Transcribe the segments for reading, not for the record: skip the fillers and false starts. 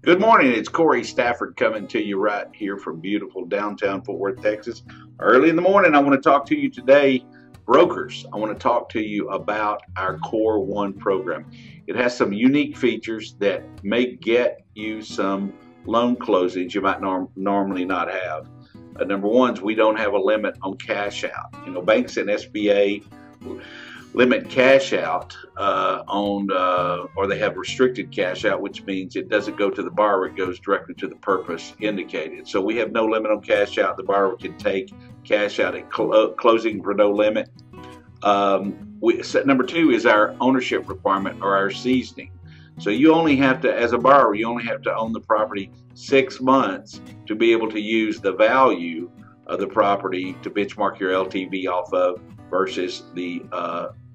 Good morning, it's Kory Stafford coming to you right here from beautiful downtown Fort Worth, Texas. Early in the morning, I want to talk to you today, brokers. I want to talk to you about our Core 1 program. It has some unique features that may get you some loan closings you might normally not have. Number one is we don't have a limit on cash out. You know, banks and SBA limit cash out or they have restricted cash out, which means it doesn't go to the borrower, it goes directly to the purpose indicated. So we have no limit on cash out. The borrower can take cash out at closing for no limit. Number two is our ownership requirement or our seasoning. So you only have to, as a borrower, you only have to own the property 6 months to be able to use the value of the property to benchmark your LTV off of versus the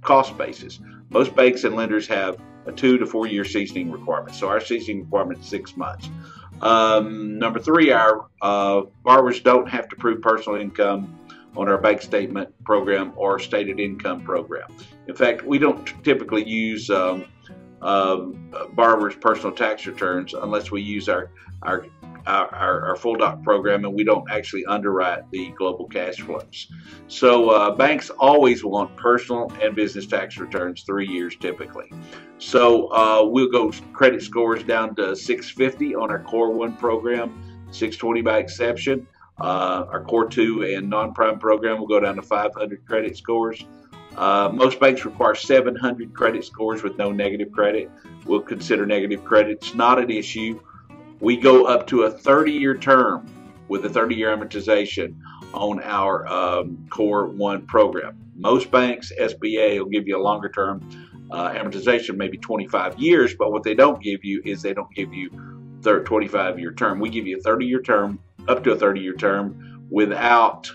cost basis. Most banks and lenders have a 2 to 4 year seasoning requirement. So our seasoning requirement is 6 months. Number three, our borrowers don't have to prove personal income on our bank statement program or stated income program. In fact, we don't typically use borrowers' personal tax returns unless we use our full doc program, and we don't actually underwrite the global cash flows. So banks always want personal and business tax returns, 3 years typically. So we'll go credit scores down to 650 on our Core 1 program, 620 by exception. Our Core 2 and non-prime program will go down to 500 credit scores. Most banks require 700 credit scores with no negative credit. We'll consider negative credits not an issue. We go up to a 30-year term with a 30-year amortization on our Core 1 program. Most banks, SBA, will give you a longer term amortization, maybe 25 years, but what they don't give you is they don't give you 25-year term. We give you a 30-year term, up to a 30-year term, without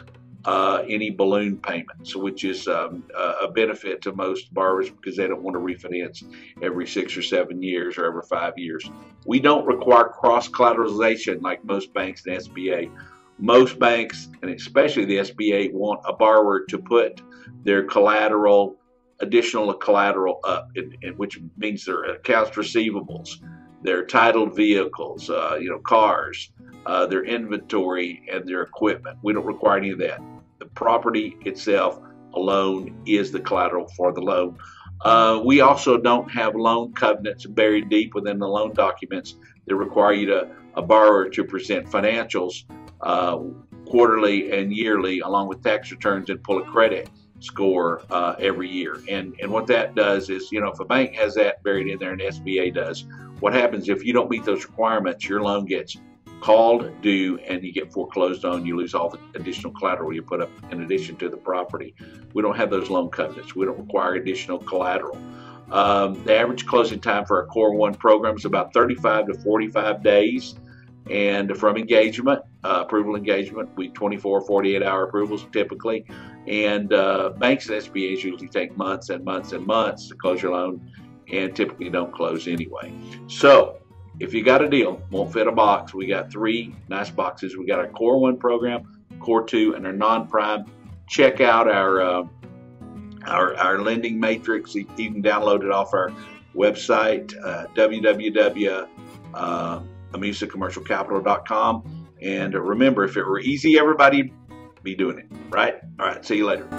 any balloon payments, which is a benefit to most borrowers because they don't want to refinance every 6 or 7 years or every 5 years. We don't require cross-collateralization like most banks and SBA. Most banks, and especially the SBA, want a borrower to put their collateral, additional collateral up, which means their accounts receivables, their titled vehicles, cars, their inventory, and their equipment. We don't require any of that. The property itself alone is the collateral for the loan. We also don't have loan covenants buried deep within the loan documents that require a borrower to present financials quarterly and yearly along with tax returns and pull a credit score every year. And what that does is, if a bank has that buried in there and SBA does, what happens if you don't meet those requirements, your loan gets called due and you get foreclosed on. You lose all the additional collateral you put up in addition to the property. We don't have those loan covenants. We don't require additional collateral. The average closing time for our Core 1 program is about 35 to 45 days. And from engagement, approval engagement, we 24, 48-hour approvals typically. And banks and SBAs usually take months and months and months to close your loan and typically don't close anyway. So if you got a deal, won't fit a box, we got 3 nice boxes. We got our Core 1 program, Core 2, and our non-prime. Check out our lending matrix. You can download it off our website, www.amusacommercialcapital.com. And remember, if it were easy, everybody'd be doing it, right? All right, see you later.